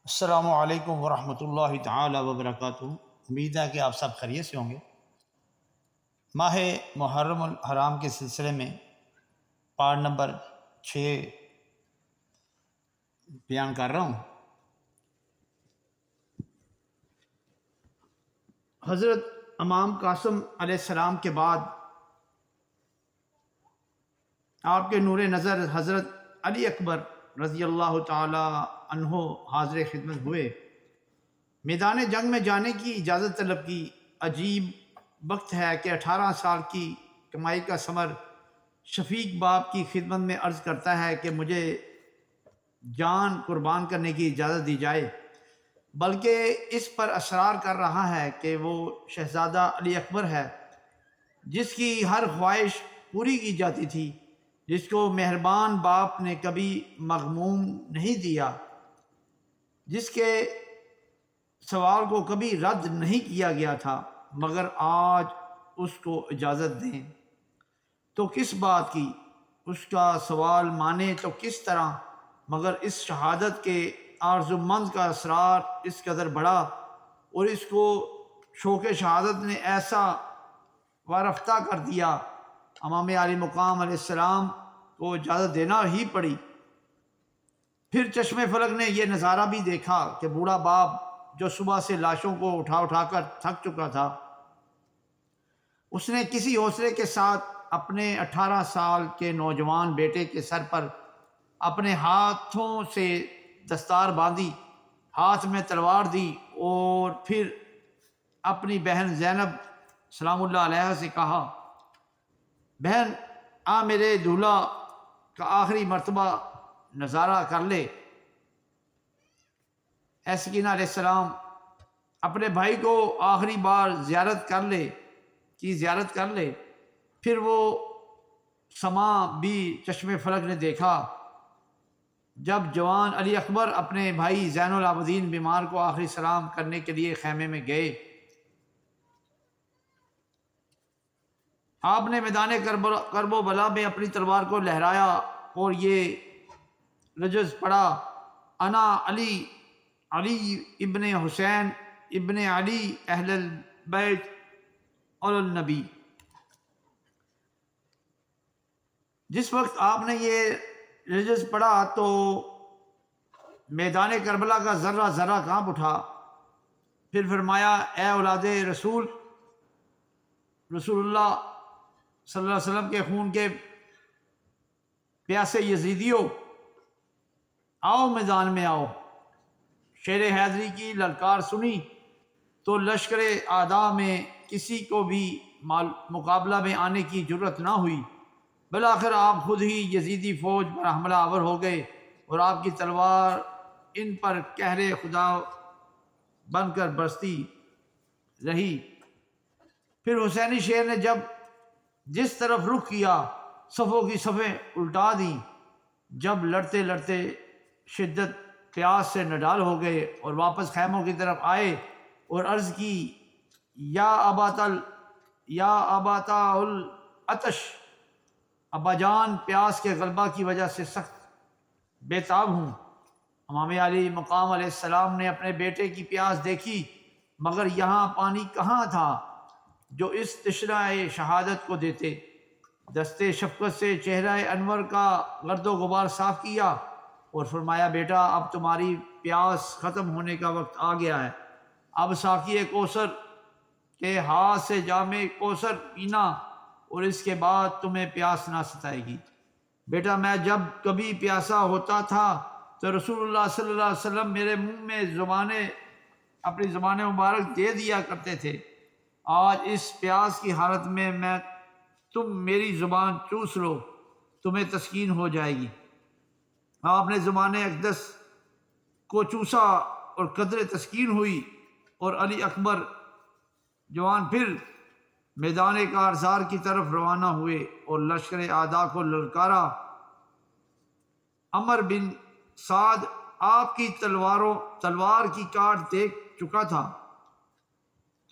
السلام علیکم ورحمۃ اللہ تعالی وبرکاتہ۔ امید ہے کہ آپ سب خیریت سے ہوں گے۔ ماہ محرم الحرام کے سلسلے میں پارٹ نمبر 6 بیان کر رہا ہوں۔ حضرت امام قاسم علیہ السلام کے بعد آپ کے نور نظر حضرت علی اکبر رضی اللہ تعالی عنہ حاضر خدمت ہوئے۔ میدان جنگ میں جانے کی اجازت طلب کی۔ عجیب وقت ہے کہ 18 سال کی کمائی کا ثمر شفیق باپ کی خدمت میں عرض کرتا ہے کہ مجھے جان قربان کرنے کی اجازت دی جائے، بلکہ اس پر اصرار کر رہا ہے کہ وہ شہزادہ علی اکبر ہے جس کی ہر خواہش پوری کی جاتی تھی، جس کو مہربان باپ نے کبھی مغموم نہیں دیا، جس کے سوال کو کبھی رد نہیں کیا گیا تھا، مگر آج اس کو اجازت دیں تو کس بات کی، اس کا سوال مانے تو کس طرح، مگر اس شہادت کے آرزومند کا اصرار اس قدر بڑا اور اس کو شوق شہادت نے ایسا وارفتہ کر دیا، امام علی مقام علیہ السلام کو اجازت دینا ہی پڑی۔ پھر چشم فلک نے یہ نظارہ بھی دیکھا کہ بوڑھا باپ جو صبح سے لاشوں کو اٹھا کر تھک چکا تھا، اس نے کسی حوصلے کے ساتھ اپنے 18 سال کے نوجوان بیٹے کے سر پر اپنے ہاتھوں سے دستار باندھی، ہاتھ میں تلوار دی اور پھر اپنی بہن زینب سلام اللہ علیہا سے کہا، بہن آ میرے دولہا کا آخری مرتبہ نظارہ کر لے۔ اے سکینہ علیہ السلام اپنے بھائی کو آخری بار زیارت کر لے۔ پھر وہ سما بھی چشم فلک نے دیکھا جب جوان علی اکبر اپنے بھائی زین العابدین بیمار کو آخری سلام کرنے کے لیے خیمے میں گئے۔ آپ نے میدان کرب و بلا میں اپنی تلوار کو لہرایا اور یہ رجز پڑھا، انا علی ابن حسین ابن علی اہل البیت اول النبی۔ جس وقت آپ نے یہ رجز پڑھا تو میدان کربلا کا ذرہ ذرہ کانپ اٹھا۔ پھر فرمایا، اے اولاد رسول اللہ صلی اللہ علیہ وسلم کے خون کے پیاسے یزیدیوں، آؤ میدان میں آؤ۔ شیر حیدری کی للکار سنی تو لشکر اعداء میں کسی کو بھی مقابلہ میں آنے کی جرت نہ ہوئی۔ بالآخر آپ خود ہی یزیدی فوج پر حملہ آور ہو گئے اور آپ کی تلوار ان پر قہر خدا بن کر برستی رہی۔ پھر حسینی شیر نے جس طرف رخ کیا، صفوں کی صفیں الٹا دیں۔ جب لڑتے لڑتے شدت پیاس سے نڈال ہو گئے اور واپس خیموں کی طرف آئے اور عرض کی، یا اباتا العطش، ابا جان پیاس کے غلبہ کی وجہ سے سخت بے تاب ہوں۔ امام علی مقام علیہ السلام نے اپنے بیٹے کی پیاس دیکھی، مگر یہاں پانی کہاں تھا جو اس تشنہ شہادت کو دیتے۔ دستے شفقت سے چہرہ انور کا گرد و غبار صاف کیا اور فرمایا، بیٹا اب تمہاری پیاس ختم ہونے کا وقت آ گیا ہے، اب ساقی کوثر کے ہاتھ سے جام کوثر پینا اور اس کے بعد تمہیں پیاس نہ ستائے گی۔ بیٹا میں جب کبھی پیاسا ہوتا تھا تو رسول اللہ صلی اللہ علیہ وسلم میرے منہ میں اپنی زبان مبارک دے دیا کرتے تھے۔ آج اس پیاس کی حالت میں تم میری زبان چوس لو، تمہیں تسکین ہو جائے گی۔ آپ نے زبان اقدس کو چوسا اور قدر تسکین ہوئی اور علی اکبر جوان پھر میدان کارزار کی طرف روانہ ہوئے اور لشکر اعداء کو للکارا۔ عمر بن سعد آپ کی تلوار کی کاٹ دیکھ چکا تھا۔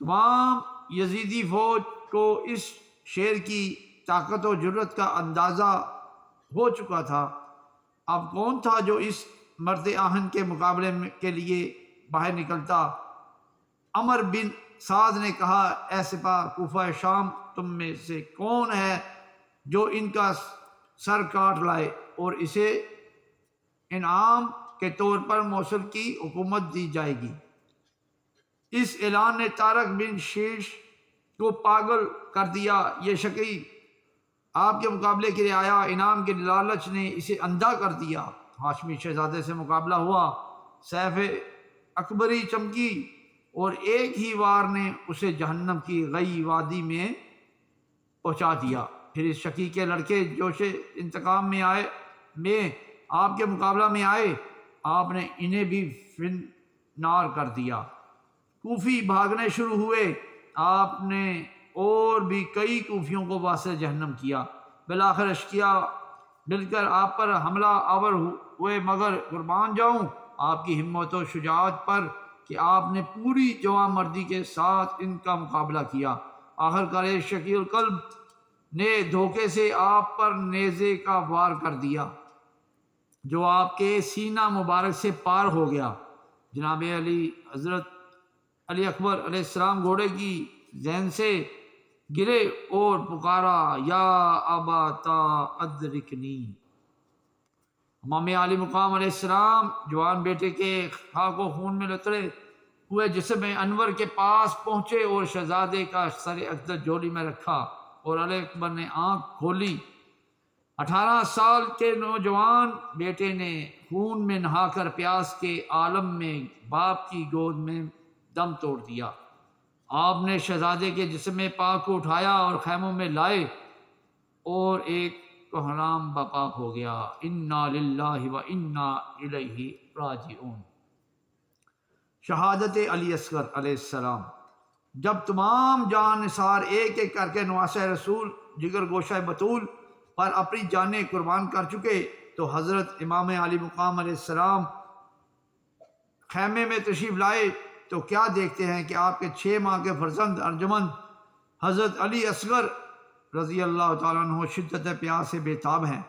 تمام یزیدی فوج کو اس شیر کی طاقت و جرت کا اندازہ ہو چکا تھا۔ اب کون تھا جو اس مرد آہن کے مقابلے کے لیے باہر نکلتا۔ عمر بن سعد نے کہا، اے سپاہ کوفہ شام، تم میں سے کون ہے جو ان کا سر کاٹ لائے اور اسے انعام کے طور پر موصل کی حکومت دی جائے گی۔ اس اعلان نے طارق بن شیش کو پاگل کر دیا۔ یہ شقی آپ کے مقابلے کے لیے آیا، انعام کے لالچ نے اسے اندھا کر دیا۔ ہاشمی شہزادے سے مقابلہ ہوا، سیف اکبری چمکی اور ایک ہی وار نے اسے جہنم کی غی وادی میں پہنچا دیا۔ پھر اس شقی کے لڑکے جوش انتقام میں آپ کے مقابلہ میں آئے، آپ نے انہیں بھی فن نار کر دیا۔ کوفی بھاگنے شروع ہوئے، آپ نے اور بھی کئی کوفیوں کو واسطے جہنم کیا۔ بالآخر اشقیا مل کر آپ پر حملہ آور ہوئے، مگر قربان جاؤں آپ کی ہمت و شجاعت پر کہ آپ نے پوری جواں مردی کے ساتھ ان کا مقابلہ کیا۔ آخرکار ایک شقی القلب نے دھوکے سے آپ پر نیزے کا وار کر دیا جو آپ کے سینہ مبارک سے پار ہو گیا۔ جناب حضرت علی اکبر علیہ السلام گھوڑے کی ذہن سے گرے اور پکارا، یا اباتا ادرکنی۔ امام علی مقام علیہ السلام جوان بیٹے کے خاک و خون میں لتڑے ہوئے جسم انور کے پاس پہنچے اور شہزادے کا سر اقدس جولی میں رکھا اور علی اکبر نے آنکھ کھولی۔ 18 سال کے نوجوان بیٹے نے خون میں نہا کر پیاس کے عالم میں باپ کی گود میں دم توڑ دیا۔ آپ نے شہزادے کے جسم پاک کو اٹھایا اور خیموں میں لائے اور ایک کوہرام برپا ہو گیا۔ انا للہ و انا الیہ راجعون۔ شہادت علی اصغر علیہ السلام۔ جب تمام جان نثار ایک ایک کر کے نواسہ رسول جگر گوشہ بطول پر اپنی جانیں قربان کر چکے تو حضرت امام علی مقام علیہ السلام خیمے میں تشریف لائے تو کیا دیکھتے ہیں کہ آپ کے 6 ماہ کے فرزند ارجمند حضرت علی اصغر رضی اللہ تعالیٰ عنہ شدت پیاس سے بے تاب ہیں،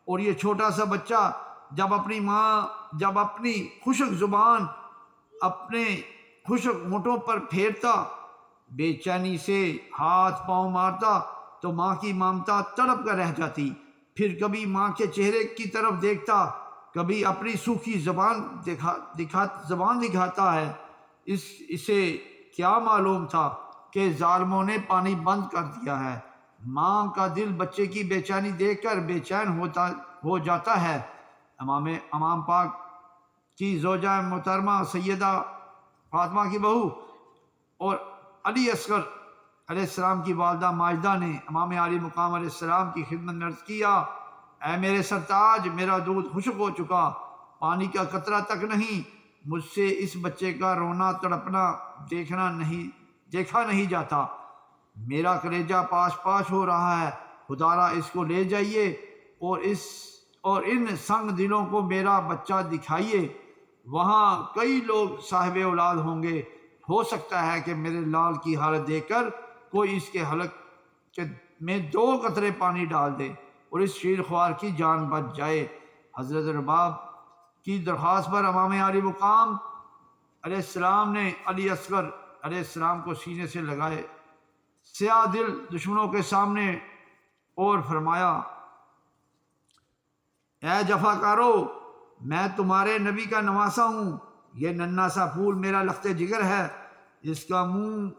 اور یہ چھوٹا سا بچہ جب اپنی خشک زبان اپنے خشک ہونٹوں پر پھیرتا، بے چینی سے ہاتھ پاؤں مارتا تو ماں کی ممتا تڑپ کر رہ جاتی۔ پھر کبھی ماں کے چہرے کی طرف دیکھتا، کبھی اپنی سوکھی زبان دکھاتا ہے۔ اسے کیا معلوم تھا کہ ظالموں نے پانی بند کر دیا ہے۔ ماں کا دل بچے کی بے چینی دیکھ کر بے چین ہو جاتا ہے۔ امام پاک کی زوجہ محترمہ سیدہ فاطمہ کی بہو اور علی اصغر علیہ السلام کی والدہ ماجدہ نے امام علی مقام علیہ السلام کی خدمت میں عرض کیا، اے میرے سرتاج، میرا دودھ خشک ہو چکا، پانی کا قطرہ تک نہیں، مجھ سے اس بچے کا رونا تڑپنا دیکھا نہیں جاتا، میرا کلیجہ پاش پاش ہو رہا ہے، خدارا اس کو لے جائیے اور ان سنگ دلوں کو میرا بچہ دکھائیے۔ وہاں کئی لوگ صاحب اولاد ہوں گے، ہو سکتا ہے کہ میرے لال کی حالت دیکھ کر کوئی اس کے حلق میں 2 قطرے پانی ڈال دے اور اس شیر خوار کی جان بچ جائے۔ حضرت رباب کی درخواست پر امام علی مقام علیہ السلام نے علی اصغر علیہ السلام کو سینے سے لگائے سیاہ دل دشمنوں کے سامنے اور فرمایا، اے جفاکارو، میں تمہارے نبی کا نواسا ہوں، یہ ننھا سا پھول میرا لخت جگر ہے، اس کا منہ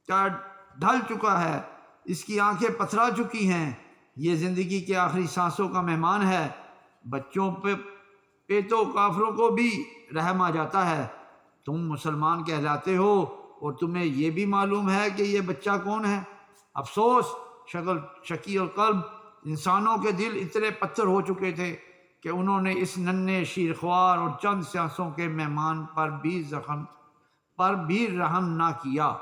ڈھل چکا ہے، اس کی آنکھیں پتھرا چکی ہیں، یہ زندگی کے آخری سانسوں کا مہمان ہے، بچوں پہ تو کافروں کو بھی رحم آ جاتا ہے، تم مسلمان کہلاتے ہو اور تمہیں یہ بھی معلوم ہے کہ یہ بچہ کون ہے؟ افسوس، شقی اور قلب انسانوں کے دل اتنے پتھر ہو چکے تھے کہ انہوں نے اس ننھے شیرخوار اور چند سانسوں کے مہمان پر بھی رحم نہ کیا،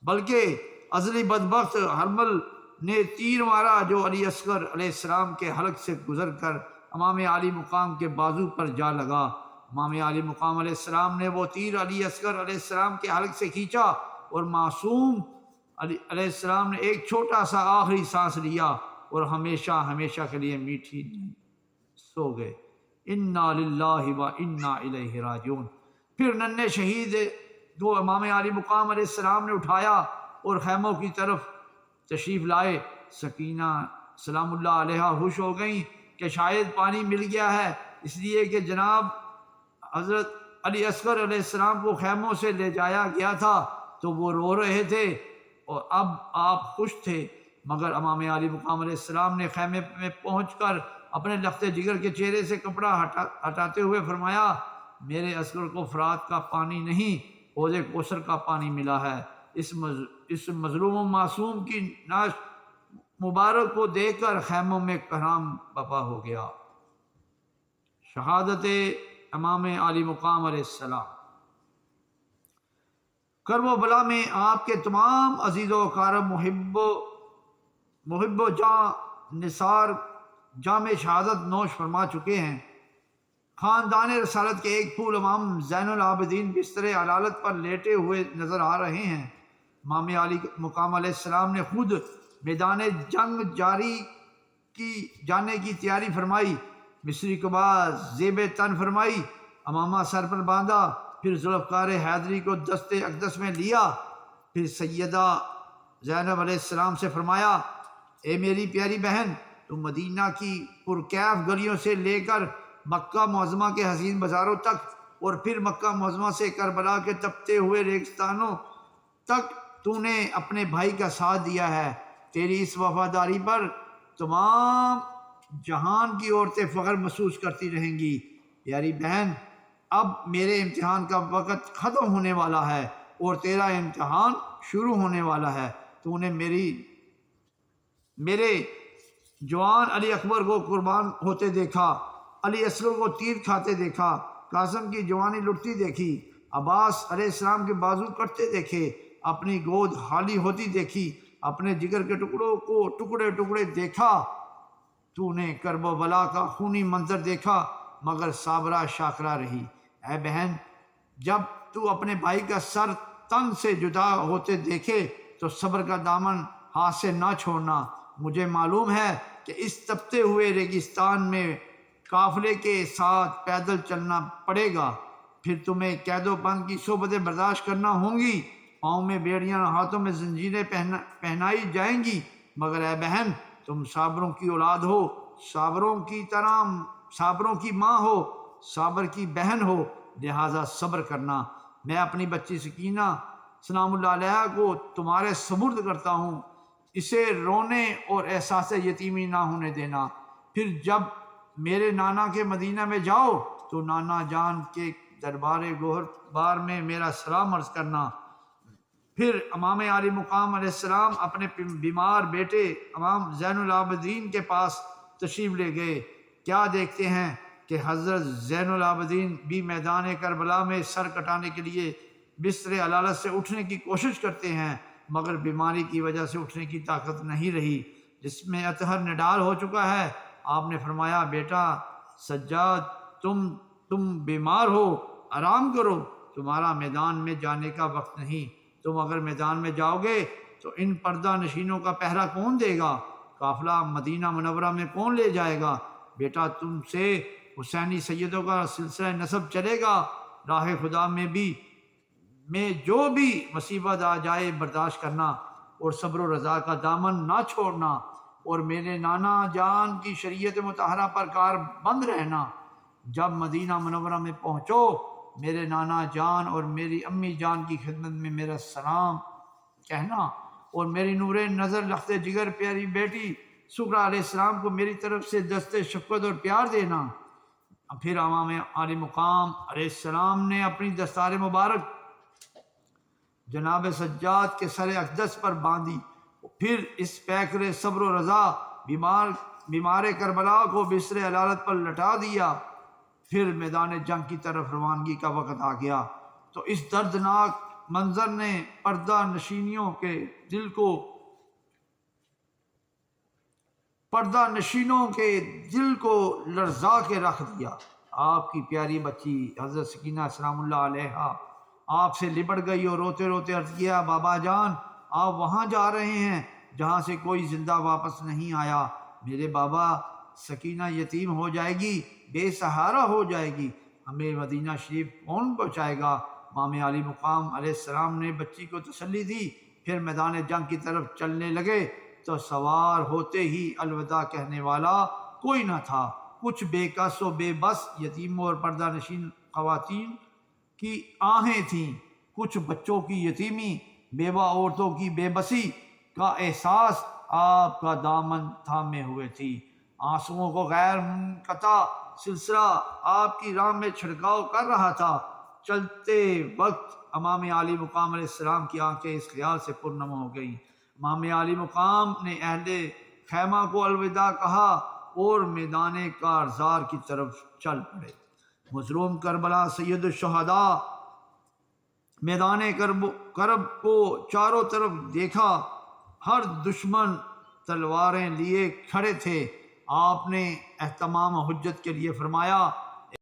بلکہ ازلی بدبخت حرمل نے تیر مارا جو علی اصغر علیہ السلام کے حلق سے گزر کر امام علی مقام کے بازو پر جا لگا۔ امام علی مقام علیہ السلام نے وہ تیر علی اصغر علیہ السلام کے حلق سے کھینچا اور معصوم علیہ السلام نے ایک چھوٹا سا آخری سانس لیا اور ہمیشہ ہمیشہ کے لیے میٹھی نیند سو گئے۔ انا للہ و انا الیہ راجعون۔ پھر ننھے شہید کو امام عالی مقام علیہ السلام نے اٹھایا اور خیموں کی طرف تشریف لائے۔ سکینہ سلام اللہ علیہا خوش ہو گئیں کہ شاید پانی مل گیا ہے، اس لیے کہ جناب حضرت علی اصغر علیہ السلام کو خیموں سے لے جایا گیا تھا تو وہ رو رہے تھے اور اب آپ خوش تھے، مگر امام عالی مقام علیہ السلام نے خیمے میں پہنچ کر اپنے لخت جگر کے چہرے سے کپڑا ہٹاتے ہوئے فرمایا، میرے اصغر کو فرات کا پانی نہیں حوض کوثر کا پانی ملا ہے۔ اس مظلوم و معصوم کی نعش مبارک کو دیکھ کر خیموں میں کرام بپا ہو گیا۔ شہادت امام عالی مقام علیہ السلام۔ کرب و بلا میں آپ کے تمام عزیز و اقارب محب و جاں نثار جام شہادت نوش فرما چکے ہیں۔ خاندان رسالت کے ایک پھول امام زین العابدین بستر علالت پر لیٹے ہوئے نظر آ رہے ہیں۔ امام علی مقام علیہ السلام نے خود میدان جنگ جانے کی تیاری فرمائی، مصری قبا زیب تن فرمائی، امامہ سر پر باندھا، پھر ذوالفقار حیدری کو دست اقدس میں لیا، پھر سیدہ زینب علیہ السلام سے فرمایا، اے میری پیاری بہن، تم مدینہ کی پرکیف گلیوں سے لے کر مکہ معظمہ کے حسین بازاروں تک اور پھر مکہ معظمہ سے کربلا کے تپتے ہوئے ریگستانوں تک تو نے اپنے بھائی کا ساتھ دیا ہے۔ تیری اس وفاداری پر تمام جہان کی عورتیں فخر محسوس کرتی رہیں گی۔ پیاری بہن، اب میرے امتحان کا وقت ختم ہونے والا ہے اور تیرا امتحان شروع ہونے والا ہے۔ تو نے میرے جوان علی اکبر کو قربان ہوتے دیکھا، علی اصغر کو تیر کھاتے دیکھا، قاسم کی جوانی لٹتی دیکھی، عباس علیہ السلام کے بازو کٹتے دیکھے، اپنی گود خالی ہوتی دیکھی، اپنے جگر کے ٹکڑوں کو ٹکڑے ٹکڑے دیکھا۔ تو نے کرب و بلا کا خونی منظر دیکھا مگر صابرہ شاکرہ رہی۔ اے بہن، جب تو اپنے بھائی کا سر تن سے جدا ہوتے دیکھے تو صبر کا دامن ہاتھ سے نہ چھوڑنا۔ مجھے معلوم ہے کہ اس تپتے ہوئے ریگستان میں قافلے کے ساتھ پیدل چلنا پڑے گا، پھر تمہیں قید و بند کی صحبتیں برداشت کرنا ہوں گی، پاؤں میں بیڑیاں، ہاتھوں میں زنجیریں پہنائی جائیں گی، مگر اے بہن، تم صابروں کی اولاد ہو، صابروں کی ماں ہو، صابر کی بہن ہو، لہٰذا صبر کرنا۔ میں اپنی بچی سکینہ سلام اللہ علیہا کو تمہارے سپرد کرتا ہوں، اسے رونے اور احساس یتیمی نہ ہونے دینا۔ پھر جب میرے نانا کے مدینہ میں جاؤ تو نانا جان کے دربار گوہر بار میں میرا سلام عرض کرنا۔ پھر امام علی مقام علیہ السلام اپنے بیمار بیٹے امام زین العابدین کے پاس تشریف لے گئے۔ کیا دیکھتے ہیں کہ حضرت زین العابدین بھی میدان کربلا میں سر کٹانے کے لیے بستر علالت سے اٹھنے کی کوشش کرتے ہیں، مگر بیماری کی وجہ سے اٹھنے کی طاقت نہیں رہی، جس میں اطہر نڈال ہو چکا ہے۔ آپ نے فرمایا، بیٹا سجاد، تم بیمار ہو، آرام کرو، تمہارا میدان میں جانے کا وقت نہیں۔ تم اگر میدان میں جاؤ گے تو ان پردہ نشینوں کا پہرا کون دے گا؟ قافلہ مدینہ منورہ میں کون لے جائے گا؟ بیٹا تم سے حسینی سیدوں کا سلسلہ نسب چلے گا۔ راہ خدا میں جو بھی مصیبت آ جائے برداشت کرنا اور صبر و رضا کا دامن نہ چھوڑنا، اور میرے نانا جان کی شریعت مطہرہ پر کار بند رہنا۔ جب مدینہ منورہ میں پہنچو، میرے نانا جان اور میری امی جان کی خدمت میں میرا سلام کہنا، اور میری نور نظر لخت جگر پیاری بیٹی سغرا علیہ السلام کو میری طرف سے دست شفقت اور پیار دینا۔ پھر امام علی مقام علیہ السلام نے اپنی دستار مبارک جناب سجاد کے سر اقدس پر باندھی، پھر اس پیکر صبر و رضا بیمار کربلا کو بستر علالت پر لٹا دیا۔ پھر میدان جنگ کی طرف روانگی کا وقت آ گیا تو اس دردناک منظر نے پردہ نشینوں کے دل کو لرزا کے رکھ دیا۔ آپ کی پیاری بچی حضرت سکینہ سلام اللہ علیہا آپ سے لپٹ گئی اور روتے روتے عرض کیا، بابا جان، آپ وہاں جا رہے ہیں جہاں سے کوئی زندہ واپس نہیں آیا۔ میرے بابا، سکینہ یتیم ہو جائے گی بے سہارا ہو جائے گی، ہمیں مدینہ شریف کون پہنچائے گا؟ امام علی مقام علیہ السلام نے بچی کو تسلی دی، پھر میدان جنگ کی طرف چلنے لگے تو سوار ہوتے ہی الوداع کہنے والا کوئی نہ تھا۔ کچھ بے کس و بے بس یتیموں اور پردہ نشین خواتین کی آہیں تھیں، کچھ بچوں کی یتیمی، بیوہ عورتوں کی بے بسی کا احساس آپ کا دامن تھامے ہوئے تھی۔ آنسوؤں کو غیر منقطع سلسلہ آپ کی راہ میں چھڑکاؤ کر رہا تھا۔ چلتے وقت امام علی مقام علیہ السلام کی آنکھیں اس خیال سے پرنم ہو گئیں۔ امام علی مقام نے اہل خیمہ کو الوداع کہا اور میدان کارزار کی طرف چل پڑے۔ مظلوم کربلا سید الشہداء میدان کرب کو چاروں طرف دیکھا، ہر دشمن تلواریں لیے کھڑے تھے۔ آپ نے اہتمام حجت کے لیے فرمایا،